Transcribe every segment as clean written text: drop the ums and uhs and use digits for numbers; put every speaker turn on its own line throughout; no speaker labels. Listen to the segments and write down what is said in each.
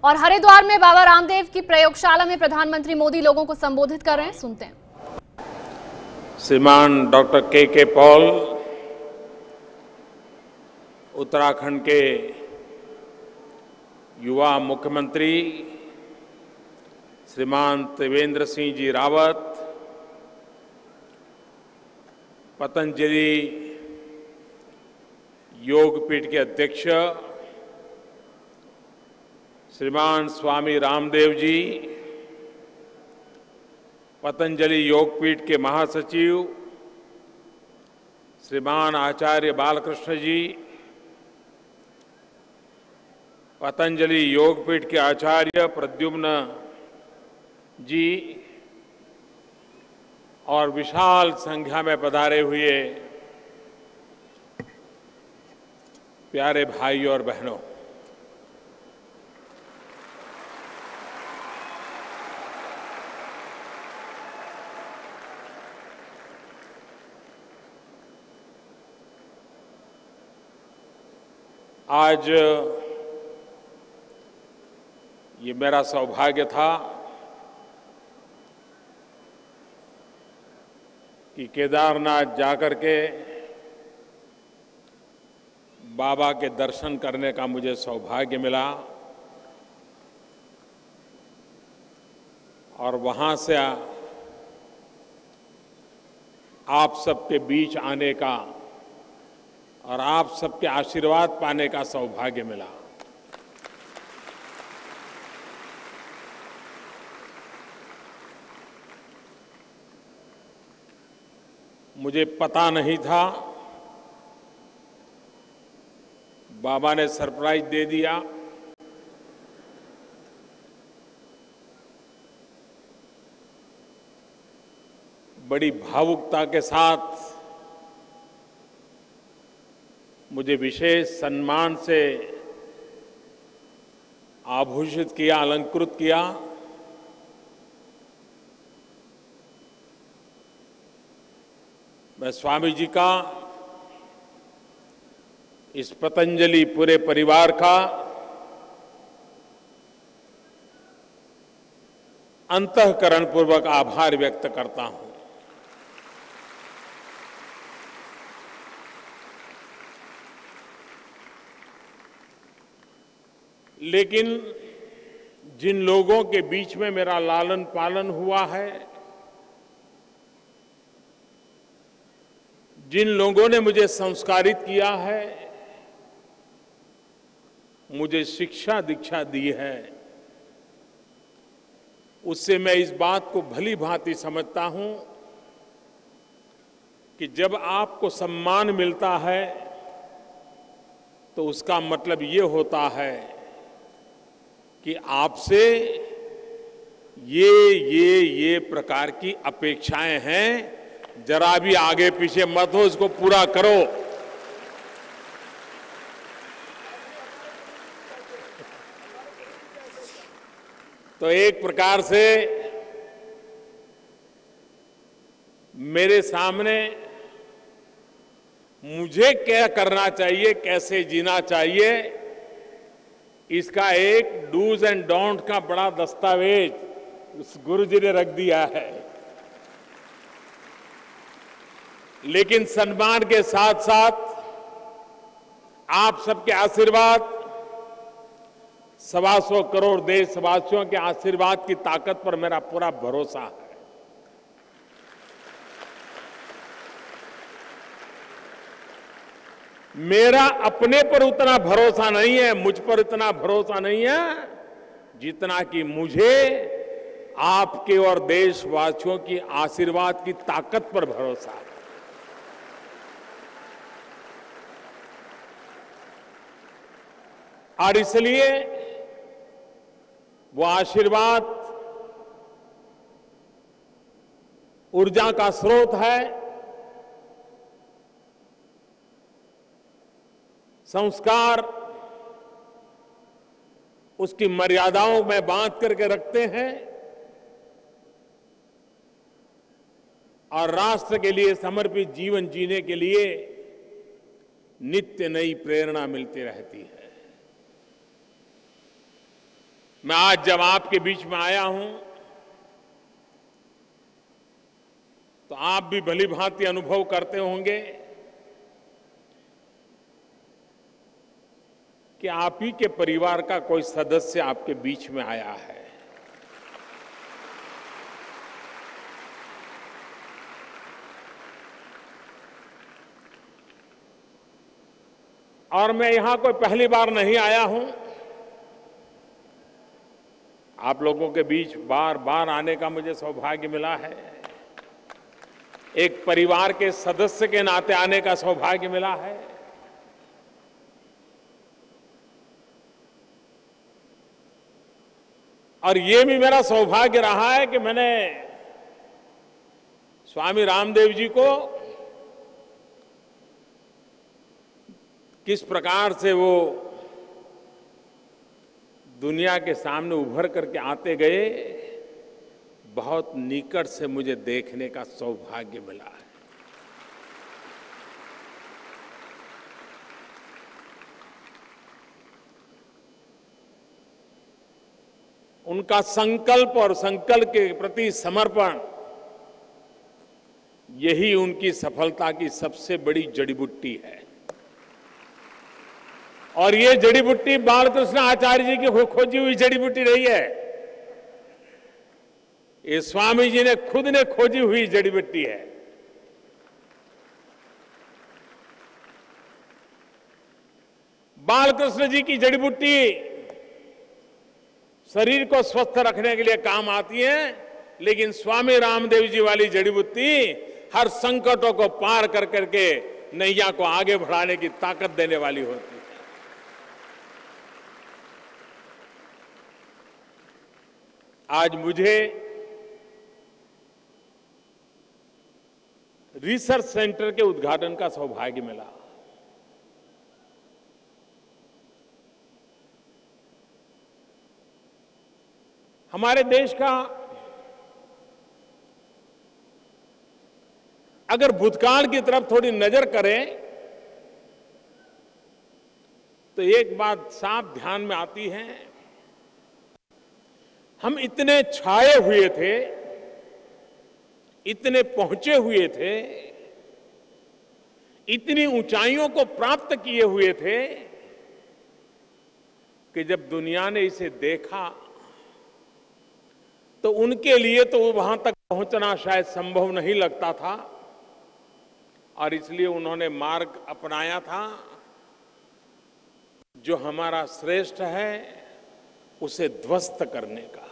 और हरिद्वार में बाबा रामदेव की प्रयोगशाला में प्रधानमंत्री मोदी लोगों को संबोधित कर रहे हैं। सुनते हैं।
श्रीमान डॉक्टर के पॉल उत्तराखंड के युवा मुख्यमंत्री, श्रीमान त्रिवेंद्र सिंह जी रावत, पतंजलि योगपीठ के अध्यक्ष श्रीमान स्वामी रामदेव जी, पतंजलि योगपीठ के महासचिव श्रीमान आचार्य बालकृष्ण जी, पतंजलि योगपीठ के आचार्य प्रद्युम्न जी और विशाल संख्या में पधारे हुए प्यारे भाई और बहनों, आज ये मेरा सौभाग्य था कि केदारनाथ जाकर के बाबा के दर्शन करने का मुझे सौभाग्य मिला और वहां से आप सबके बीच आने का और आप सबके आशीर्वाद पाने का सौभाग्य मिला। मुझे पता नहीं था, बाबा ने सरप्राइज दे दिया। बड़ी भावुकता के साथ मुझे विशेष सम्मान से आभूषित किया, अलंकृत किया। मैं स्वामी जी का, इस पतंजलि पूरे परिवार का अंतःकरणपूर्वक आभार व्यक्त करता हूं। लेकिन जिन लोगों के बीच में मेरा लालन पालन हुआ है, जिन लोगों ने मुझे संस्कारित किया है, मुझे शिक्षा दीक्षा दी है, उससे मैं इस बात को भली भांति समझता हूं कि जब आपको सम्मान मिलता है तो उसका मतलब ये होता है कि आपसे ये प्रकार की अपेक्षाएं हैं, जरा भी आगे पीछे मत हो, इसको पूरा करो। तो एक प्रकार से मेरे सामने मुझे क्या करना चाहिए, कैसे जीना चाहिए, इसका एक डूज एंड डोंट का बड़ा दस्तावेज उस गुरु जी ने रख दिया है। लेकिन सम्मान के साथ साथ आप सबके आशीर्वाद, 125 करोड़ देशवासियों के आशीर्वाद की ताकत पर मेरा पूरा भरोसा है। मेरा अपने पर उतना भरोसा नहीं है, मुझ पर इतना भरोसा नहीं है जितना कि मुझे आपके और देशवासियों की आशीर्वाद की ताकत पर भरोसा है। और इसलिए वो आशीर्वाद ऊर्जा का स्रोत है, संस्कार उसकी मर्यादाओं में बांध करके रखते हैं और राष्ट्र के लिए समर्पित जीवन जीने के लिए नित्य नई प्रेरणा मिलती रहती है। मैं आज जब आपके बीच में आया हूं तो आप भी भली भांति अनुभव करते होंगे कि आप ही के परिवार का कोई सदस्य आपके बीच में आया है। और मैं यहां कोई पहली बार नहीं आया हूं, आप लोगों के बीच बार बार आने का मुझे सौभाग्य मिला है, एक परिवार के सदस्य के नाते आने का सौभाग्य मिला है। और ये भी मेरा सौभाग्य रहा है कि मैंने स्वामी रामदेव जी को किस प्रकार से वो दुनिया के सामने उभर करके आते गए, बहुत निकट से मुझे देखने का सौभाग्य मिला है। उनका संकल्प और संकल्प के प्रति समर्पण, यही उनकी सफलता की सबसे बड़ी जड़ी बूटी है। और ये जड़ी बूटी बालकृष्ण आचार्य जी की खोजी हुई जड़ी बूटी नहीं है, ये स्वामी जी ने खुद ने खोजी हुई जड़ी बूटी है। बालकृष्ण जी की जड़ी बूटी शरीर को स्वस्थ रखने के लिए काम आती है, लेकिन स्वामी रामदेव जी वाली जड़ी बूटी हर संकटों को पार कर करके नैया को आगे बढ़ाने की ताकत देने वाली होती है। आज मुझे रिसर्च सेंटर के उद्घाटन का सौभाग्य मिला। हमारे देश का अगर भूतकाल की तरफ थोड़ी नजर करें तो एक बात साफ ध्यान में आती है, हम इतने छाए हुए थे, इतने पहुंचे हुए थे, इतनी ऊंचाइयों को प्राप्त किए हुए थे कि जब दुनिया ने इसे देखा तो उनके लिए तो वहां तक पहुंचना शायद संभव नहीं लगता था, और इसलिए उन्होंने मार्ग अपनाया था जो हमारा श्रेष्ठ है उसे ध्वस्त करने का,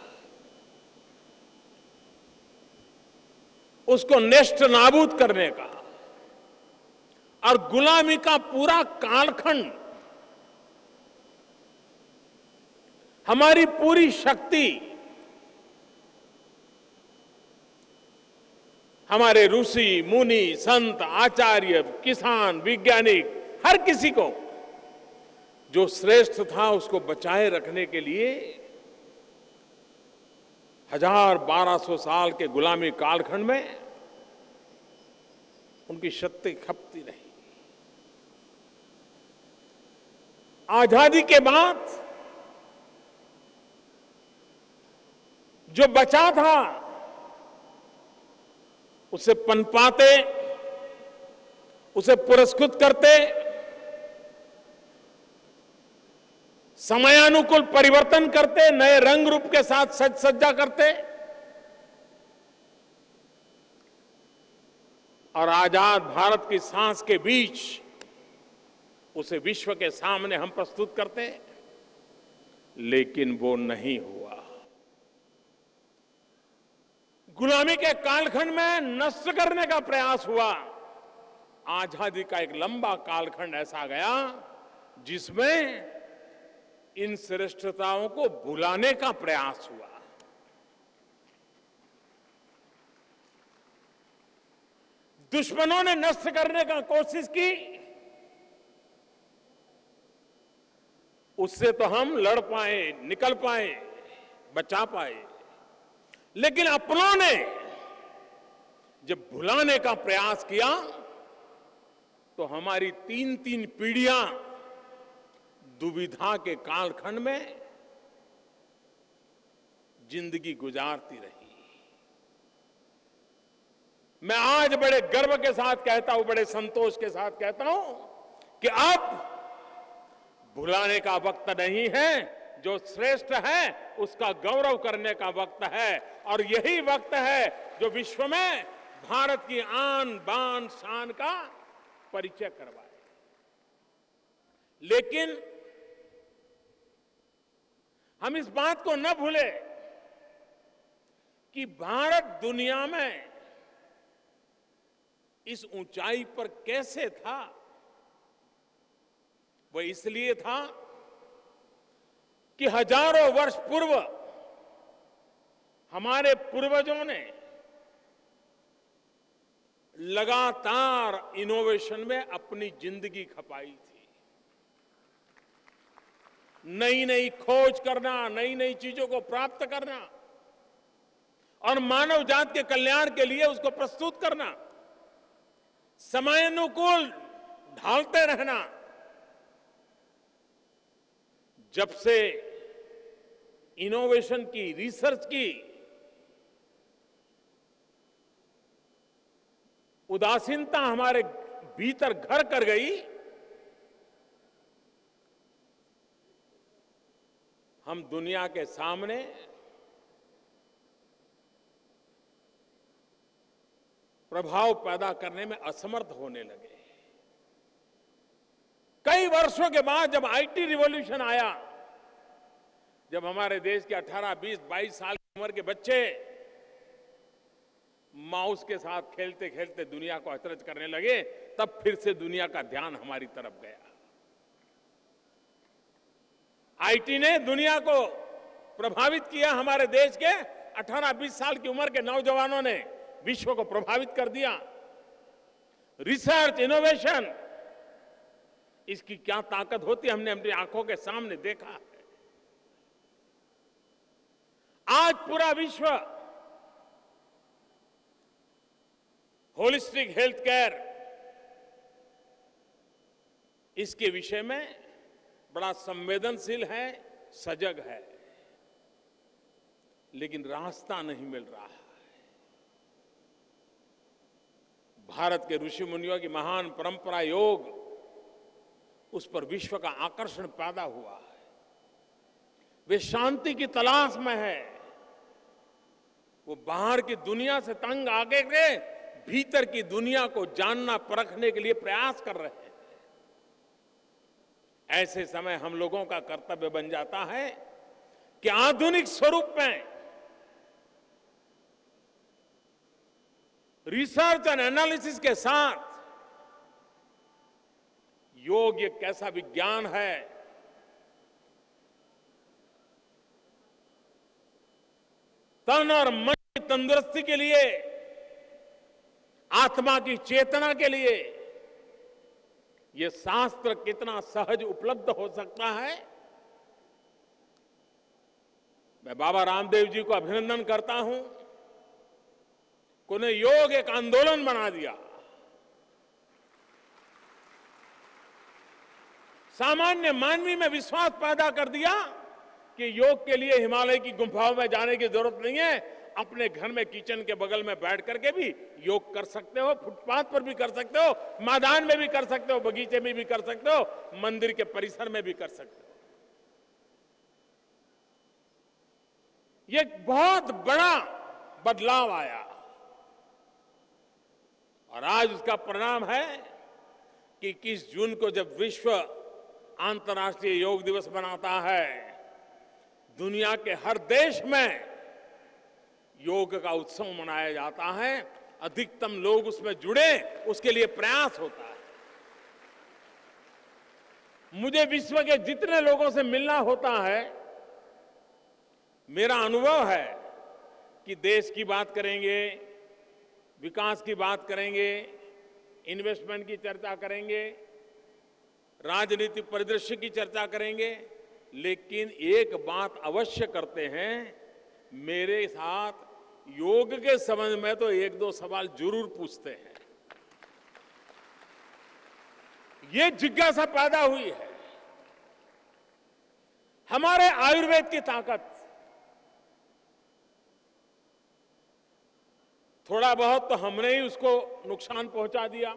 उसको नेष्ट नाबूद करने का, और गुलामी का पूरा कालखंड, हमारी पूरी शक्ति, हमारे ऋषि मुनि संत आचार्य किसान वैज्ञानिक हर किसी को जो श्रेष्ठ था उसको बचाए रखने के लिए 1200 साल के गुलामी कालखंड में उनकी शक्ति खपती रही। आजादी के बाद जो बचा था उसे पनपाते, उसे पुरस्कृत करते, समयानुकूल परिवर्तन करते, नए रंग रूप के साथ सज सज्जा करते, और आजाद भारत की सांस के बीच उसे विश्व के सामने हम प्रस्तुत करते, लेकिन वो नहीं हुआ। गुलामी के कालखंड में नष्ट करने का प्रयास हुआ। आजादी का एक लंबा कालखंड ऐसा गया जिसमें इन श्रेष्ठताओं को भुलाने का प्रयास हुआ। दुश्मनों ने नष्ट करने का कोशिश की, उससे तो हम लड़ पाए, निकल पाए, बचा पाए, लेकिन अपनों ने जब भुलाने का प्रयास किया तो हमारी 3-3 पीढ़ियां दुविधा के कालखंड में जिंदगी गुजारती रही। मैं आज बड़े गर्व के साथ कहता हूं, बड़े संतोष के साथ कहता हूं कि अब भुलाने का वक्त नहीं है। जो श्रेष्ठ है उसका गौरव करने का वक्त है, और यही वक्त है जो विश्व में भारत की आन बान शान का परिचय करवाए। लेकिन हम इस बात को न भूले कि भारत दुनिया में इस ऊंचाई पर कैसे था। वो इसलिए था कि हजारों वर्ष पूर्व हमारे पूर्वजों ने लगातार इनोवेशन में अपनी जिंदगी खपाई थी। नई नई खोज करना, नई नई चीजों को प्राप्त करना और मानव जात के कल्याण के लिए उसको प्रस्तुत करना, समयानुकूल ढालते रहना। जब से इनोवेशन की, रिसर्च की उदासीनता हमारे भीतर घर कर गई, हम दुनिया के सामने प्रभाव पैदा करने में असमर्थ होने लगे। कई वर्षों के बाद जब आईटी रिवॉल्यूशन आया, जब हमारे देश के 18, 20, 22 साल की उम्र के बच्चे माउस के साथ खेलते खेलते दुनिया को अचरज करने लगे, तब फिर से दुनिया का ध्यान हमारी तरफ गया। आईटी ने दुनिया को प्रभावित किया। हमारे देश के 18, 20 साल की उम्र के नौजवानों ने विश्व को प्रभावित कर दिया। रिसर्च, इनोवेशन, इसकी क्या ताकत होती है हमने अपनी आंखों के सामने देखा है। आज पूरा विश्व होलिस्टिक हेल्थ केयर, इसके विषय में बड़ा संवेदनशील है, सजग है, लेकिन रास्ता नहीं मिल रहा है। भारत के ऋषि मुनियों की महान परंपरा योग, उस पर विश्व का आकर्षण पैदा हुआ है। वे शांति की तलाश में है। वो बाहर की दुनिया से तंग आगे के भीतर की दुनिया को जानना, परखने के लिए प्रयास कर रहे हैं। ऐसे समय हम लोगों का कर्तव्य बन जाता है कि आधुनिक स्वरूप में रिसर्च एंड एनालिसिस के साथ योग एक कैसा विज्ञान है, तन और मन की तंदुरुस्ती के लिए, आत्मा की चेतना के लिए यह शास्त्र कितना सहज उपलब्ध हो सकता है। मैं बाबा रामदेव जी को अभिनंदन करता हूं कि उन्हें योग एक आंदोलन बना दिया। सामान्य मानवी में विश्वास पैदा कर दिया कि योग के लिए हिमालय की गुफाओं में जाने की जरूरत नहीं है। अपने घर में किचन के बगल में बैठ करके भी योग कर सकते हो, फुटपाथ पर भी कर सकते हो, मैदान में भी कर सकते हो, बगीचे में भी कर सकते हो, मंदिर के परिसर में भी कर सकते हो। ये बहुत बड़ा बदलाव आया और आज उसका परिणाम है कि 21 जून को जब विश्व अंतर्राष्ट्रीय योग दिवस मनाता है, दुनिया के हर देश में योग का उत्सव मनाया जाता है। अधिकतम लोग उसमें जुड़े, उसके लिए प्रयास होता है। मुझे विश्व के जितने लोगों से मिलना होता है, मेरा अनुभव है कि देश की बात करेंगे, विकास की बात करेंगे, इन्वेस्टमेंट की चर्चा करेंगे, राजनीतिक परिदृश्य की चर्चा करेंगे, लेकिन एक बात अवश्य करते हैं, मेरे साथ योग के संबंध में तो एक दो सवाल जरूर पूछते हैं। ये जिज्ञासा पैदा हुई है। हमारे आयुर्वेद की ताकत, थोड़ा बहुत तो हमने ही उसको नुकसान पहुंचा दिया।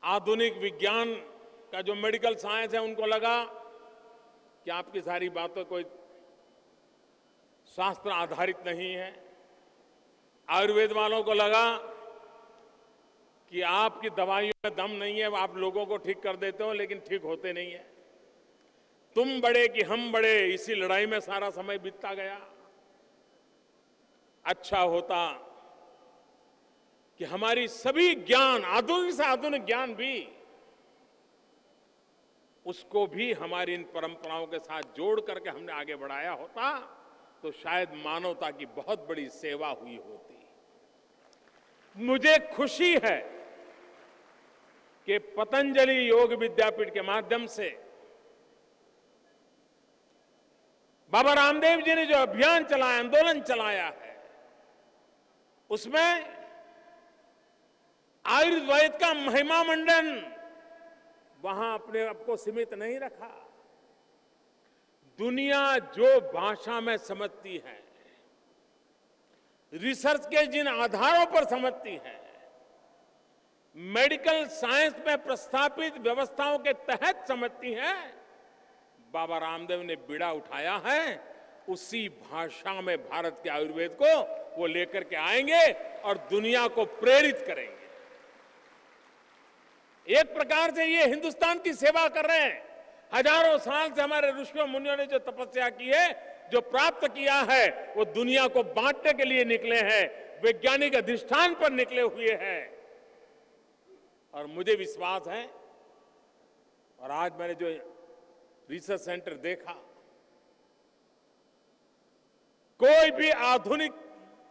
आधुनिक विज्ञान का जो मेडिकल साइंस है, उनको लगा कि आपकी सारी बातें कोई शास्त्र आधारित नहीं है। आयुर्वेद वालों को लगा कि आपकी दवाइयों में दम नहीं है, आप लोगों को ठीक कर देते हो लेकिन ठीक होते नहीं है। तुम बड़े कि हम बड़े, इसी लड़ाई में सारा समय बीतता गया। अच्छा होता कि हमारी सभी ज्ञान, आधुनिक से आधुनिक ज्ञान भी, उसको भी हमारी इन परंपराओं के साथ जोड़ करके हमने आगे बढ़ाया होता तो शायद मानवता की बहुत बड़ी सेवा हुई होती। मुझे खुशी है कि पतंजलि योग विद्यापीठ के माध्यम से बाबा रामदेव जी ने जो अभियान चलाया, आंदोलन चलाया है, उसमें आयुर्वेद का महिमा मंडन वहां अपने आप को सीमित नहीं रखा। दुनिया जो भाषा में समझती है, रिसर्च के जिन आधारों पर समझती है, मेडिकल साइंस में प्रस्तावित व्यवस्थाओं के तहत समझती है, बाबा रामदेव ने बीड़ा उठाया है। उसी भाषा में भारत के आयुर्वेद को वो लेकर के आएंगे और दुनिया को प्रेरित करेंगे। एक प्रकार से ये हिंदुस्तान की सेवा कर रहे हैं। हजारों साल से हमारे ऋषियों मुनियों ने जो तपस्या की है, जो प्राप्त किया है, वो दुनिया को बांटने के लिए निकले हैं, वैज्ञानिक अधिष्ठान पर निकले हुए हैं। और मुझे विश्वास है, और आज मैंने जो रिसर्च सेंटर देखा, कोई भी आधुनिक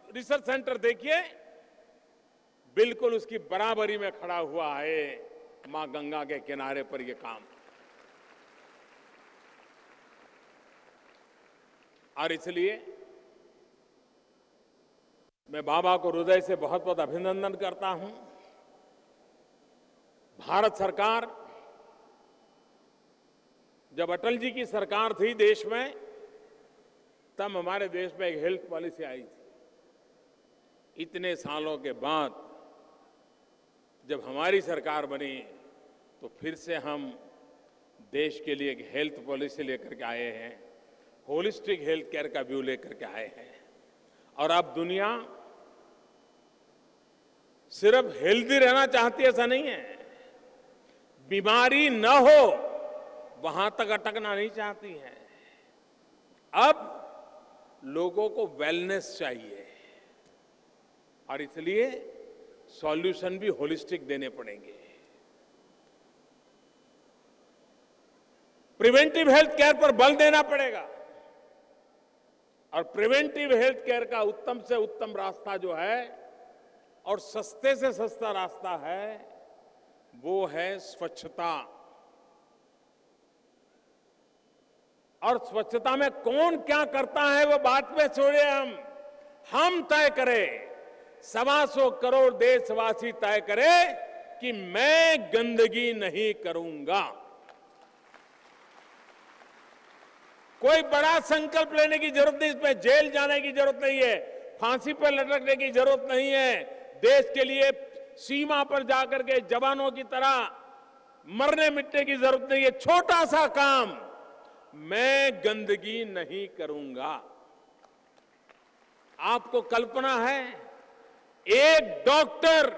रिसर्च सेंटर देखिए, बिल्कुल उसकी बराबरी में खड़ा हुआ है मां गंगा के किनारे पर यह काम। और इसलिए मैं बाबा को हृदय से बहुत बहुत अभिनंदन करता हूं। भारत सरकार, जब अटल जी की सरकार थी देश में, तब हमारे देश में एक हेल्थ पॉलिसी आई थी। इतने सालों के बाद जब हमारी सरकार बनी तो फिर से हम देश के लिए एक हेल्थ पॉलिसी लेकर के आए हैं, होलिस्टिक हेल्थ केयर का व्यू लेकर के आए हैं। और अब दुनिया सिर्फ हेल्दी रहना चाहती है, ऐसा नहीं है। बीमारी न हो वहां तक अटकना नहीं चाहती है। अब लोगों को वेलनेस चाहिए और इसलिए सॉल्यूशन भी होलिस्टिक देने पड़ेंगे। प्रिवेंटिव हेल्थ केयर पर बल देना पड़ेगा। और प्रिवेंटिव हेल्थ केयर का उत्तम से उत्तम रास्ता जो है और सस्ते से सस्ता रास्ता है, वो है स्वच्छता। और स्वच्छता में कौन क्या करता है वो बात में छोड़े, हम तय करें। 125 करोड़ देशवासी तय करें कि मैं गंदगी नहीं करूंगा। कोई बड़ा संकल्प लेने की जरूरत नहीं, इसमें जेल जाने की जरूरत नहीं है, फांसी पर लटकने की जरूरत नहीं है, देश के लिए सीमा पर जाकर के जवानों की तरह मरने मिटने की जरूरत नहीं है। छोटा सा काम, मैं गंदगी नहीं करूंगा। आपको कल्पना है, एक डॉक्टर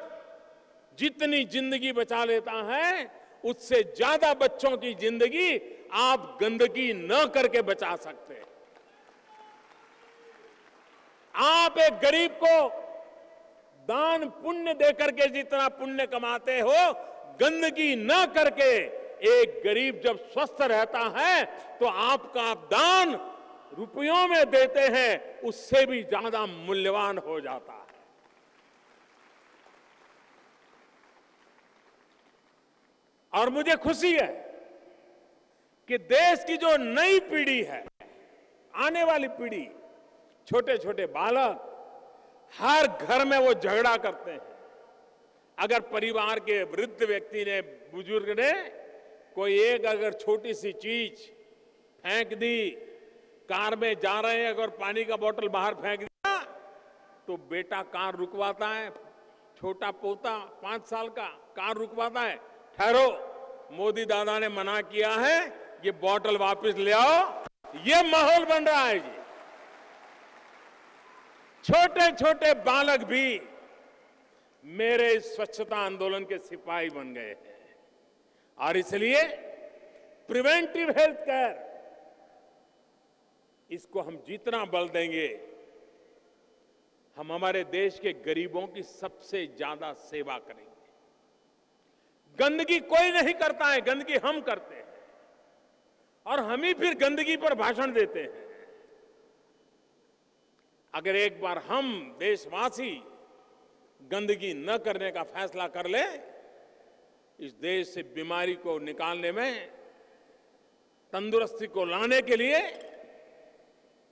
जितनी जिंदगी बचा लेता है, उससे ज्यादा बच्चों की जिंदगी आप गंदगी न करके बचा सकते हैं। आप एक गरीब को दान पुण्य देकर के जितना पुण्य कमाते हो, गंदगी न करके एक गरीब जब स्वस्थ रहता है तो आपका दान रुपयों में देते हैं, उससे भी ज्यादा मूल्यवान हो जाता है। और मुझे खुशी है कि देश की जो नई पीढ़ी है, आने वाली पीढ़ी, छोटे छोटे बालक, हर घर में वो झगड़ा करते हैं। अगर परिवार के वृद्ध व्यक्ति ने, बुजुर्ग ने कोई एक अगर छोटी सी चीज फेंक दी कार में जा रहे हैं, अगर पानी का बोतल बाहर फेंक दिया तो बेटा कार रुकवाता है, छोटा पोता 5 साल का कार रुकवाता है, ठहरो, मोदी दादा ने मना किया है, ये बोतल वापस ले आओ। ये माहौल बन रहा है जी। छोटे छोटे बालक भी मेरे स्वच्छता आंदोलन के सिपाही बन गए हैं। और इसलिए प्रिवेंटिव हेल्थ केयर, इसको हम जितना बल देंगे, हम हमारे देश के गरीबों की सबसे ज्यादा सेवा करेंगे। गंदगी कोई नहीं करता है, गंदगी हम करते हैं और हम ही फिर गंदगी पर भाषण देते हैं। अगर एक बार हम देशवासी गंदगी न करने का फैसला कर ले, इस देश से बीमारी को निकालने में, तंदुरुस्ती को लाने के लिए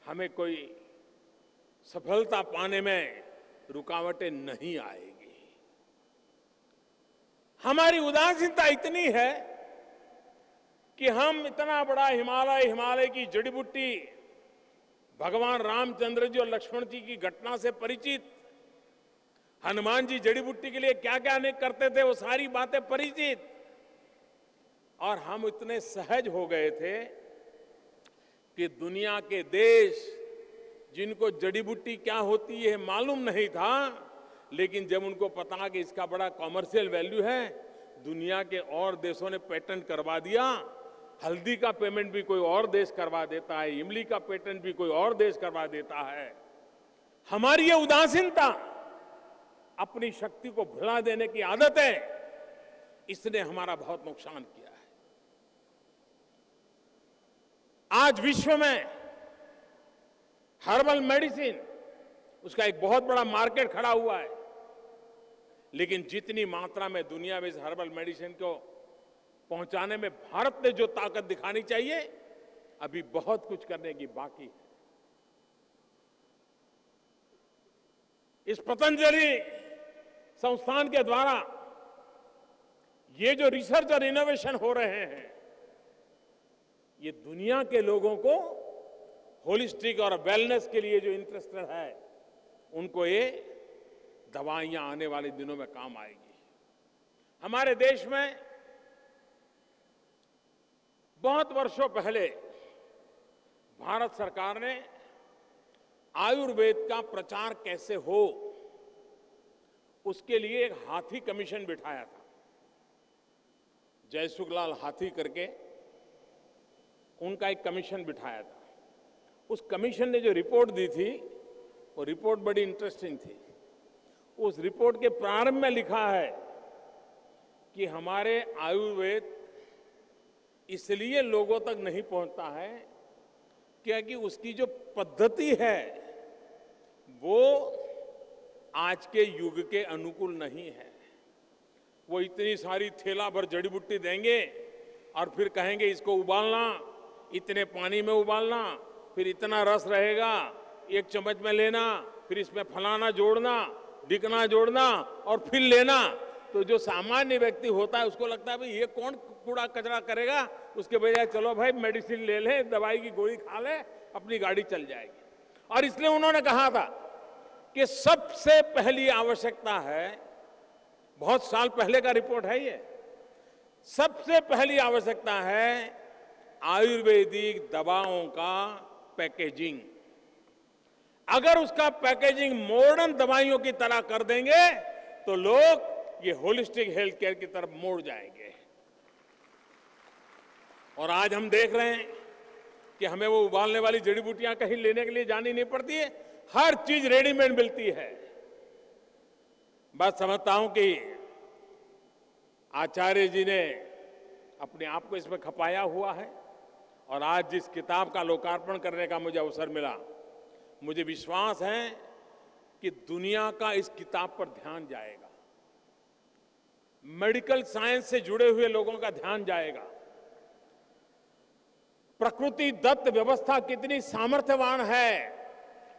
हमें कोई सफलता पाने में रुकावटें नहीं आएगी। हमारी उदासीनता इतनी है कि हम इतना बड़ा हिमालय की जड़ी बूटी, भगवान रामचंद्र जी और लक्ष्मण जी की घटना से परिचित, हनुमान जी जड़ी बूटी के लिए क्या क्या नहीं करते थे, वो सारी बातें परिचित, और हम इतने सहज हो गए थे कि दुनिया के देश जिनको जड़ी बूटी क्या होती है मालूम नहीं था, लेकिन जब उनको पता कि इसका बड़ा कॉमर्शियल वैल्यू है, दुनिया के और देशों ने पेटेंट करवा दिया। हल्दी का पेमेंट भी कोई और देश करवा देता है, इमली का पेटेंट भी कोई और देश करवा देता है। हमारी ये उदासीनता, अपनी शक्ति को भुला देने की आदत है, इसने हमारा बहुत नुकसान किया है। आज विश्व में हर्बल मेडिसिन, उसका एक बहुत बड़ा मार्केट खड़ा हुआ है, लेकिन जितनी मात्रा में दुनिया में इस हर्बल मेडिसिन को पहुंचाने में भारत ने जो ताकत दिखानी चाहिए, अभी बहुत कुछ करने की बाकी है। इस पतंजलि संस्थान के द्वारा ये जो रिसर्च और इनोवेशन हो रहे हैं, ये दुनिया के लोगों को होलिस्टिक और वेलनेस के लिए जो इंटरेस्टेड है, उनको ये दवाइयां आने वाले दिनों में काम आएगी। हमारे देश में बहुत वर्षों पहले भारत सरकार ने आयुर्वेद का प्रचार कैसे हो, उसके लिए एक हाथी कमीशन बिठाया था। जयसुखलाल हाथी करके उनका एक कमीशन बिठाया था। उस कमीशन ने जो रिपोर्ट दी थी, वो रिपोर्ट बड़ी इंटरेस्टिंग थी। उस रिपोर्ट के प्रारंभ में लिखा है कि हमारे आयुर्वेद इसलिए लोगों तक नहीं पहुंचता है क्योंकि उसकी जो पद्धति है वो आज के युग के अनुकूल नहीं है। वो इतनी सारी थैला भर जड़ी बूटी देंगे और फिर कहेंगे इसको उबालना, इतने पानी में उबालना, फिर इतना रस रहेगा, 1 चम्मच में लेना, फिर इसमें फलाना जोड़ना, ढिकना जोड़ना और फिर लेना। तो जो सामान्य व्यक्ति होता है उसको लगता है भाई ये कौन कूड़ा कचरा करेगा, उसके बजाय चलो भाई मेडिसिन ले ले, दवाई की गोली खा ले, अपनी गाड़ी चल जाएगी। और इसलिए उन्होंने कहा था कि सबसे पहली आवश्यकता है, बहुत साल पहले का रिपोर्ट है ये, सबसे पहली आवश्यकता है आयुर्वेदिक दवाओं का पैकेजिंग। अगर उसका पैकेजिंग मॉडर्न दवाइयों की तरह कर देंगे तो लोग ये होलिस्टिक हेल्थ केयर की तरफ मोड़ जाएंगे। और आज हम देख रहे हैं कि हमें वो उबालने वाली जड़ी बूटियां कहीं लेने के लिए जानी नहीं पड़ती है, हर चीज रेडीमेड मिलती है। बस समझता हूं कि आचार्य जी ने अपने आप को इसमें खपाया हुआ है और आज जिस किताब का लोकार्पण करने का मुझे अवसर मिला, मुझे विश्वास है कि दुनिया का इस किताब पर ध्यान जाएगा, मेडिकल साइंस से जुड़े हुए लोगों का ध्यान जाएगा। प्रकृति दत्त व्यवस्था कितनी सामर्थ्यवान है,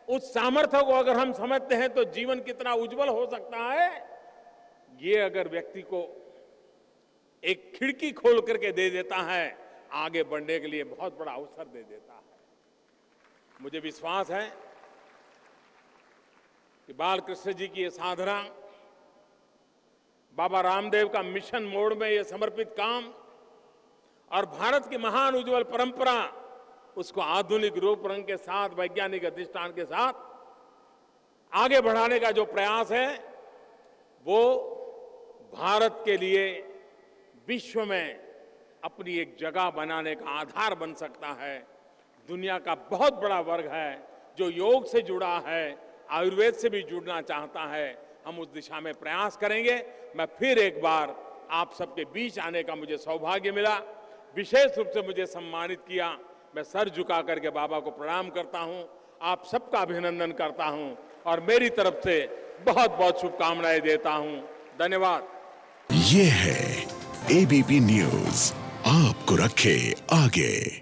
उस सामर्थ्य को अगर हम समझते हैं तो जीवन कितना उज्जवल हो सकता है, ये अगर व्यक्ति को एक खिड़की खोल करके दे देता है, आगे बढ़ने के लिए बहुत बड़ा अवसर दे देता है। मुझे विश्वास है कि बालकृष्ण जी की ये साधना, बाबा रामदेव का मिशन मोड में ये समर्पित काम और भारत की महान उज्जवल परंपरा, उसको आधुनिक रूप रंग के साथ, वैज्ञानिक अधिष्ठान के साथ आगे बढ़ाने का जो प्रयास है, वो भारत के लिए विश्व में अपनी एक जगह बनाने का आधार बन सकता है। दुनिया का बहुत बड़ा वर्ग है जो योग से जुड़ा है, आयुर्वेद से भी जुड़ना चाहता है। हम उस दिशा में प्रयास करेंगे। मैं फिर एक बार आप सबके बीच आने का मुझे सौभाग्य मिला, विशेष रूप से मुझे सम्मानित किया। मैं सर झुका करके बाबा को प्रणाम करता हूं, आप सबका अभिनंदन करता हूं और मेरी तरफ से बहुत बहुत शुभकामनाएं देता हूं। धन्यवाद।
ये है एबीपी न्यूज़, आपको रखे आगे।